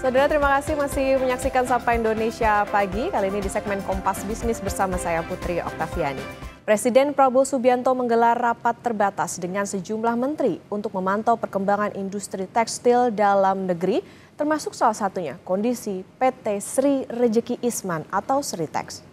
Saudara, terima kasih masih menyaksikan Sapa Indonesia Pagi. Kali ini di segmen Kompas Bisnis bersama saya Putri Oktaviani. Presiden Prabowo Subianto menggelar rapat terbatas dengan sejumlah menteri untuk memantau perkembangan industri tekstil dalam negeri, termasuk salah satunya kondisi PT Sri Rejeki Isman atau Sritex.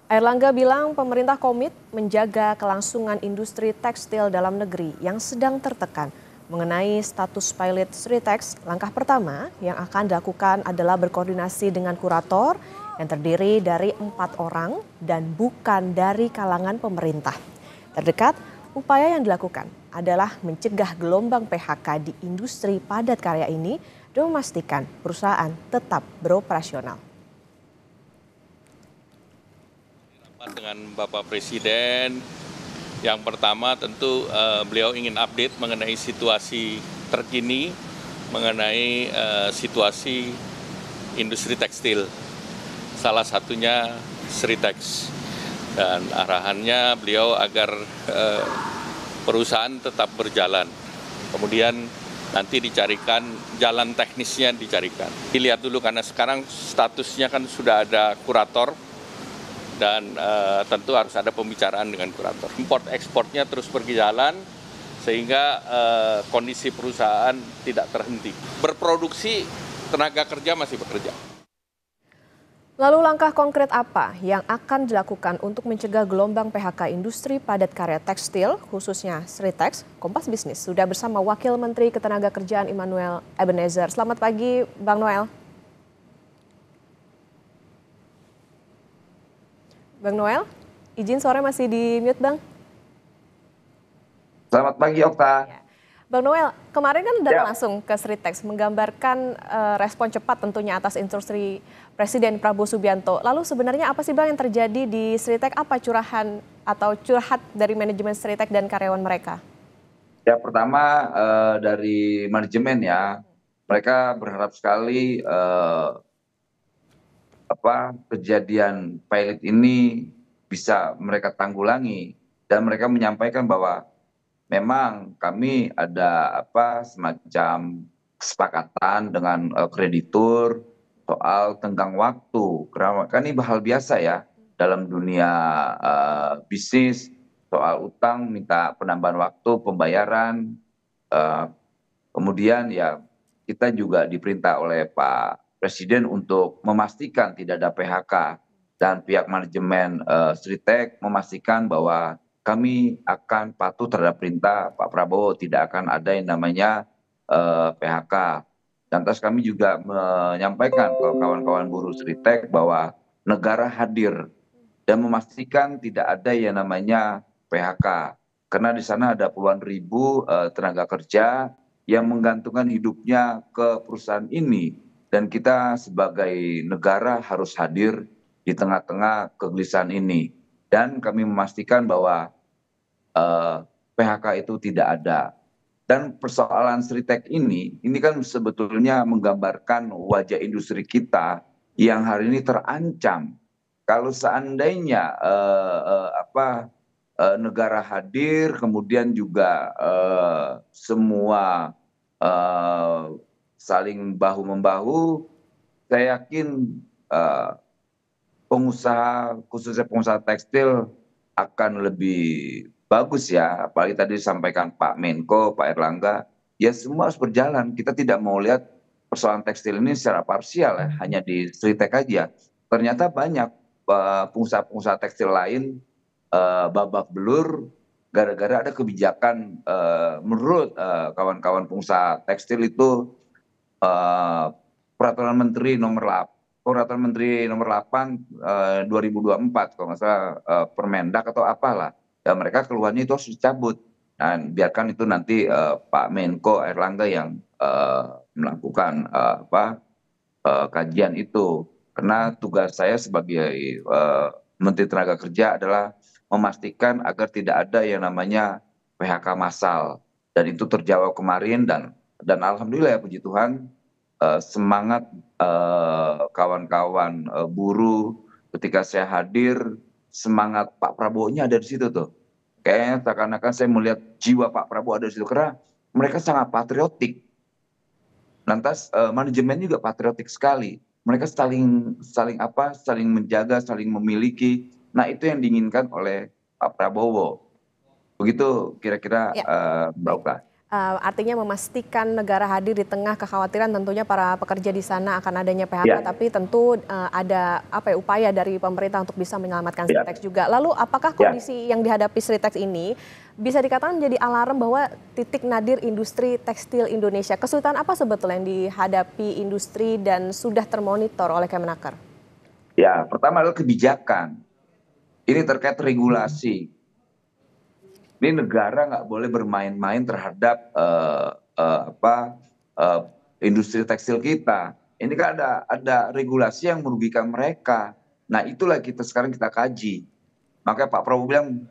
Airlangga bilang pemerintah komit menjaga kelangsungan industri tekstil dalam negeri yang sedang tertekan. Mengenai status pilot Sritex, langkah pertama yang akan dilakukan adalah berkoordinasi dengan kurator yang terdiri dari 4 orang dan bukan dari kalangan pemerintah. Terdekat, upaya yang dilakukan adalah mencegah gelombang PHK di industri padat karya ini dan memastikan perusahaan tetap beroperasional. Dengan Bapak Presiden, yang pertama tentu beliau ingin update mengenai situasi terkini, mengenai situasi industri tekstil, salah satunya Sritex. Dan arahannya beliau agar perusahaan tetap berjalan. Kemudian nanti dicarikan jalan teknisnya dicarikan. Dilihat dulu karena sekarang statusnya kan sudah ada kurator. Dan tentu harus ada pembicaraan dengan kurator. Import ekspornya terus berjalan sehingga kondisi perusahaan tidak terhenti. Berproduksi, tenaga kerja masih bekerja. Lalu langkah konkret apa yang akan dilakukan untuk mencegah gelombang PHK industri padat karya tekstil, khususnya Sritex? Kompas Bisnis sudah bersama Wakil Menteri Ketenagakerjaan Immanuel Ebenezer. Selamat pagi, Bang Noel. Bang Noel, izin suara masih di mute, Bang. Selamat pagi, Okta. Ya. Bang Noel, kemarin kan datang langsung ke Sritex menggambarkan respon cepat tentunya atas instruksi Presiden Prabowo Subianto. Lalu sebenarnya apa sih Bang yang terjadi di Sritex? Apa curahan atau curhat dari manajemen Sritex dan karyawan mereka? Ya, pertama dari manajemen ya, mereka berharap sekali kejadian pilot ini bisa mereka tanggulangi, dan mereka menyampaikan bahwa memang kami ada semacam kesepakatan dengan kreditur soal tenggang waktu. Karena ini hal biasa ya dalam dunia bisnis, soal utang minta penambahan waktu pembayaran. Kemudian ya kita juga diperintah oleh Pak Presiden untuk memastikan tidak ada PHK, dan pihak manajemen Sritex memastikan bahwa kami akan patuh terhadap perintah Pak Prabowo, tidak akan ada yang namanya PHK. Dan terus kami juga menyampaikan ke kawan-kawan buruh Sritex bahwa negara hadir dan memastikan tidak ada yang namanya PHK. Karena di sana ada puluhan ribu tenaga kerja yang menggantungkan hidupnya ke perusahaan ini. Dan kita sebagai negara harus hadir di tengah-tengah kegelisahan ini. Dan kami memastikan bahwa PHK itu tidak ada. Dan persoalan Sritex ini kan sebetulnya menggambarkan wajah industri kita yang hari ini terancam. Kalau seandainya negara hadir, kemudian juga semua saling bahu-membahu, saya yakin pengusaha, khususnya pengusaha tekstil akan lebih bagus ya. Apalagi tadi disampaikan Pak Menko, Pak Airlangga, ya semua harus berjalan. Kita tidak mau lihat persoalan tekstil ini secara parsial ya, hanya di Sritex aja. Ternyata banyak pengusaha-pengusaha tekstil lain babak belur gara-gara ada kebijakan menurut kawan-kawan pengusaha tekstil itu peraturan menteri nomor 8 2024 kalau nggak salah, Permendak atau apalah, dan mereka keluhannya itu harus dicabut. Dan biarkan itu nanti Pak Menko Airlangga yang melakukan kajian itu, karena tugas saya sebagai Menteri Tenaga Kerja adalah memastikan agar tidak ada yang namanya PHK massal, dan itu terjawab kemarin. Dan alhamdulillah ya, puji Tuhan, semangat kawan-kawan buruh ketika saya hadir, semangat Pak Prabowo-nya ada di situ tuh. Kayaknya seakan-akan saya melihat jiwa Pak Prabowo ada di situ, karena mereka sangat patriotik. Lantas manajemen juga patriotik sekali. Mereka saling menjaga, saling memiliki. Nah, itu yang diinginkan oleh Pak Prabowo. Begitu kira-kira Ya, Mbak baik. Oka. Artinya memastikan negara hadir di tengah kekhawatiran tentunya para pekerja di sana akan adanya PHK, Ya, tapi tentu ada upaya dari pemerintah untuk bisa menyelamatkan ya, Sritex juga. Lalu apakah ya. kondisi yang dihadapi Sritex ini bisa dikatakan menjadi alarm bahwa titik nadir industri tekstil Indonesia? Kesulitan apa sebetulnya yang dihadapi industri dan sudah termonitor oleh Kemenaker? Ya, pertama adalah kebijakan. Ini terkait regulasi. Ini negara nggak boleh bermain-main terhadap eh, industri tekstil kita. Ini kan ada regulasi yang merugikan mereka. Nah, itulah sekarang kita kaji. Makanya Pak Prabowo bilang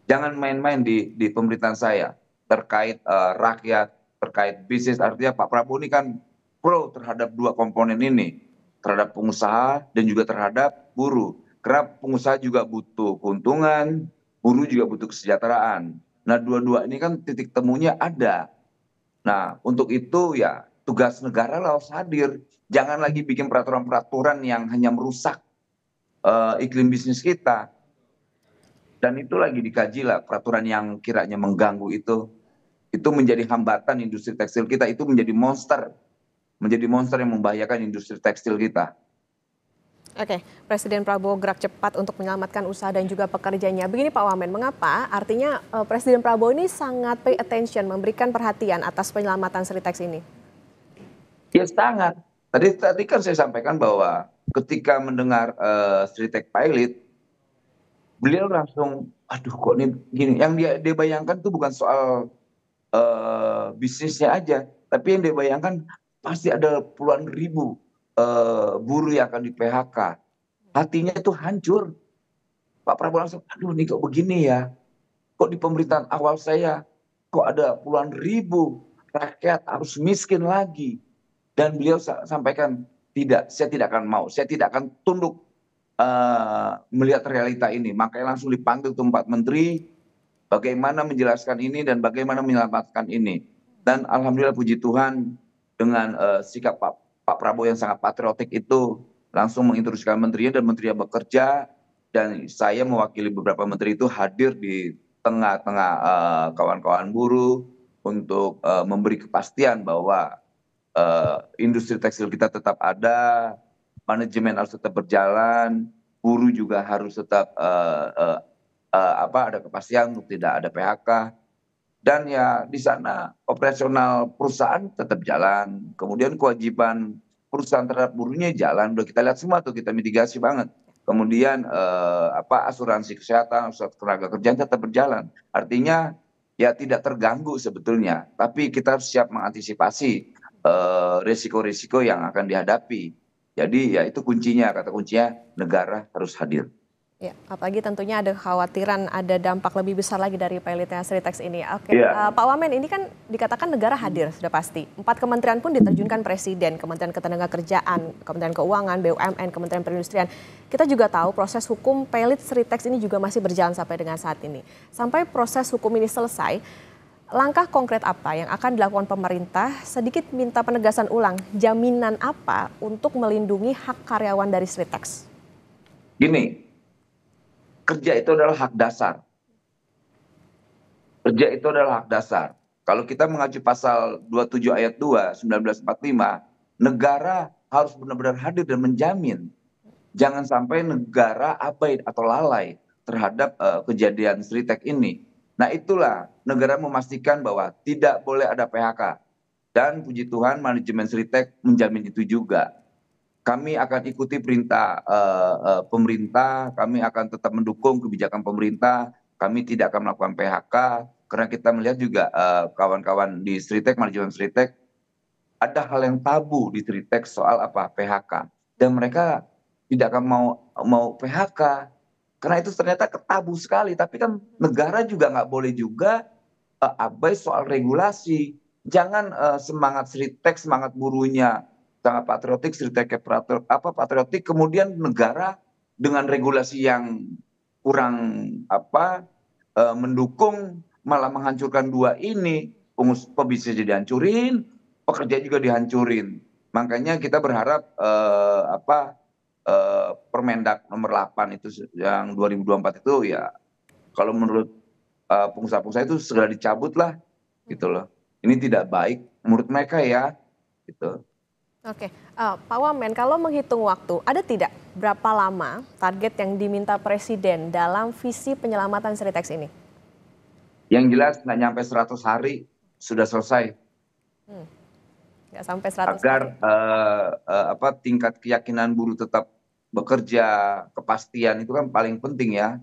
jangan main-main di pemerintahan saya terkait rakyat, terkait bisnis. Artinya Pak Prabowo ini kan pro terhadap dua komponen ini, terhadap pengusaha dan juga terhadap buruh. Karena pengusaha juga butuh keuntungan, buruh juga butuh kesejahteraan. Nah, dua-dua ini kan titik temunya ada. Nah, untuk itu ya tugas negara lah harus hadir. Jangan lagi bikin peraturan-peraturan yang hanya merusak iklim bisnis kita. Dan itu lagi dikaji lah peraturan yang kiranya mengganggu itu menjadi hambatan industri tekstil kita, itu menjadi monster yang membahayakan industri tekstil kita. Oke, Presiden Prabowo gerak cepat untuk menyelamatkan usaha dan juga pekerjanya. Begini Pak Wamen, mengapa? Artinya Presiden Prabowo ini sangat pay attention, memberikan perhatian atas penyelamatan Sritex ini. Ya sangat. Tadi kan saya sampaikan bahwa ketika mendengar Sritek Pilot, beliau langsung, aduh kok ini gini. Yang dia bayangkan tuh bukan soal bisnisnya aja, tapi yang dia bayangkan pasti ada puluhan ribu buruh yang akan di PHK. Hatinya itu hancur. Pak Prabowo langsung, aduh ini kok begini ya. Kok di pemerintahan awal saya, kok ada puluhan ribu rakyat harus miskin lagi. Dan beliau sampaikan, tidak, saya tidak akan mau, saya tidak akan tunduk melihat realita ini. Makanya langsung dipanggil ke 4 menteri, bagaimana menjelaskan ini dan bagaimana menyelamatkan ini. Dan alhamdulillah puji Tuhan dengan sikap Pak Prabowo yang sangat patriotik itu langsung menginstruksikan menterinya dan menterinya bekerja, dan saya mewakili beberapa menteri itu hadir di tengah-tengah kawan-kawan buruh untuk memberi kepastian bahwa industri tekstil kita tetap ada, manajemen harus tetap berjalan, buruh juga harus tetap ada kepastian untuk tidak ada PHK. Dan ya di sana operasional perusahaan tetap jalan, kemudian kewajiban perusahaan terhadap buruhnya jalan, udah kita lihat semua tuh, kita mitigasi banget. Kemudian asuransi kesehatan, asuransi tenaga kerjaan tetap berjalan. Artinya ya tidak terganggu sebetulnya, tapi kita harus siap mengantisipasi risiko-risiko yang akan dihadapi. Jadi ya itu kuncinya, kata kuncinya negara harus hadir. Ya, apalagi tentunya ada kekhawatiran ada dampak lebih besar lagi dari pilotnya Sritex ini. Oke, Iya. Pak Wamen, ini kan dikatakan negara hadir sudah pasti. 4 kementerian pun diterjunkan Presiden, Kementerian Ketenagakerjaan, Kementerian Keuangan, BUMN, Kementerian Perindustrian. Kita juga tahu proses hukum pilot Sritex ini juga masih berjalan sampai dengan saat ini. Sampai proses hukum ini selesai, langkah konkret apa yang akan dilakukan pemerintah? Sedikit minta penegasan ulang, jaminan apa untuk melindungi hak karyawan dari Sritex? Gini, kerja itu adalah hak dasar. Kerja itu adalah hak dasar. Kalau kita mengacu pasal 27 ayat 2 1945, negara harus benar-benar hadir dan menjamin. Jangan sampai negara abai atau lalai terhadap kejadian Sritek ini. Nah, itulah negara memastikan bahwa tidak boleh ada PHK. Dan puji Tuhan manajemen Sritek menjamin itu juga. Kami akan ikuti perintah pemerintah, kami akan tetap mendukung kebijakan pemerintah, kami tidak akan melakukan PHK, karena kita melihat juga kawan-kawan di Sritek, manajemen Sritek, ada hal yang tabu di Sritek soal apa PHK, dan mereka tidak akan mau PHK, karena itu ternyata tabu sekali. Tapi kan negara juga nggak boleh juga abai soal regulasi. Jangan semangat Sritek, semangat buruhnya sangat patriotik, Sritek patriotik, kemudian negara dengan regulasi yang kurang mendukung, malah menghancurkan dua ini. Pebisnis jadi hancurin, pekerja juga dihancurin. Makanya kita berharap Permendak nomor 8 itu yang 2024 itu ya kalau menurut pengusaha-pengusaha itu segera dicabut lah gitu loh. Ini tidak baik menurut mereka ya gitu. Oke, Pak Wamen, kalau menghitung waktu, ada tidak berapa lama target yang diminta Presiden dalam visi penyelamatan Sritex ini? Yang jelas nggak nyampe 100 hari sudah selesai. Nggak sampai 100 Agar hari. tingkat keyakinan buruh tetap bekerja, kepastian itu kan paling penting ya.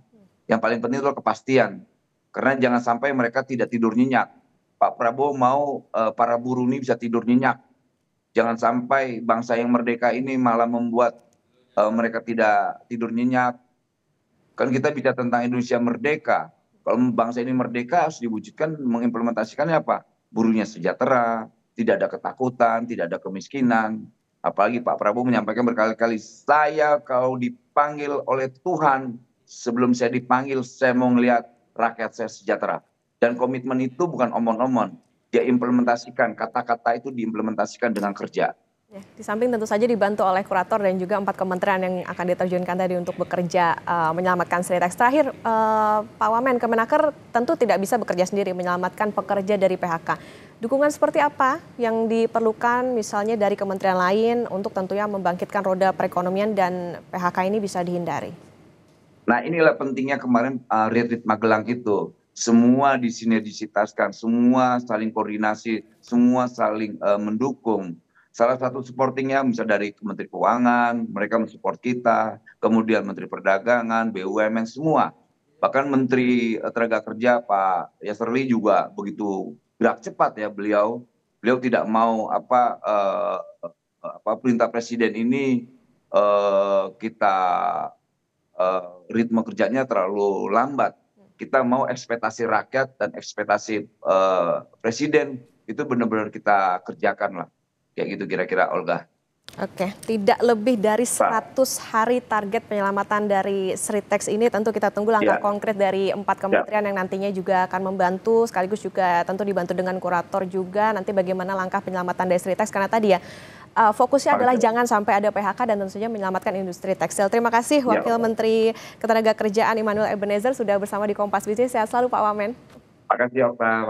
Yang paling penting itu kepastian. Karena jangan sampai mereka tidak tidur nyenyak. Pak Prabowo mau para buruh ini bisa tidur nyenyak. Jangan sampai bangsa yang merdeka ini malah membuat mereka tidak tidur nyenyak. Kan kita bicara tentang Indonesia merdeka. Kalau bangsa ini merdeka harus diwujudkan mengimplementasikannya apa? Buruhnya sejahtera, tidak ada ketakutan, tidak ada kemiskinan. Apalagi Pak Prabowo menyampaikan berkali-kali, saya kalau dipanggil oleh Tuhan, sebelum saya dipanggil, saya mau melihat rakyat saya sejahtera. Dan komitmen itu bukan omon-omon. Dia implementasikan, kata-kata itu diimplementasikan dengan kerja. Ya, di samping tentu saja dibantu oleh kurator dan juga 4 kementerian yang akan diterjunkan tadi untuk bekerja menyelamatkan Sritex. Terakhir, Pak Wamen, Kemenaker tentu tidak bisa bekerja sendiri menyelamatkan pekerja dari PHK. Dukungan seperti apa yang diperlukan misalnya dari kementerian lain untuk tentunya membangkitkan roda perekonomian dan PHK ini bisa dihindari? Nah inilah pentingnya kemarin retreat Magelang itu. Semua disinergisitaskan, semua saling koordinasi, semua saling mendukung. Salah satu supportingnya bisa dari Kementerian Keuangan, mereka mensupport kita, kemudian Menteri Perdagangan, BUMN semua. Bahkan Menteri Tenaga Kerja Pak Yasserli juga begitu gerak cepat ya beliau. Beliau tidak mau perintah Presiden ini kita ritme kerjanya terlalu lambat. Kita mau ekspektasi rakyat dan ekspektasi Presiden itu benar-benar kita kerjakan lah. Kayak gitu kira-kira, Olga. Oke, tidak lebih dari 100 hari target penyelamatan dari Sritex ini. Tentu kita tunggu langkah konkret dari 4 kementerian yang nantinya juga akan membantu, sekaligus juga tentu dibantu dengan kurator juga. Nanti bagaimana langkah penyelamatan dari Sritex, karena tadi ya fokusnya adalah jangan sampai ada PHK dan tentu saja menyelamatkan industri tekstil. Terima kasih Wakil Menteri Ketenagakerjaan Immanuel Ebenezer sudah bersama di Kompas Bisnis. Sehat selalu Pak Wamen. Terima kasih, Okta.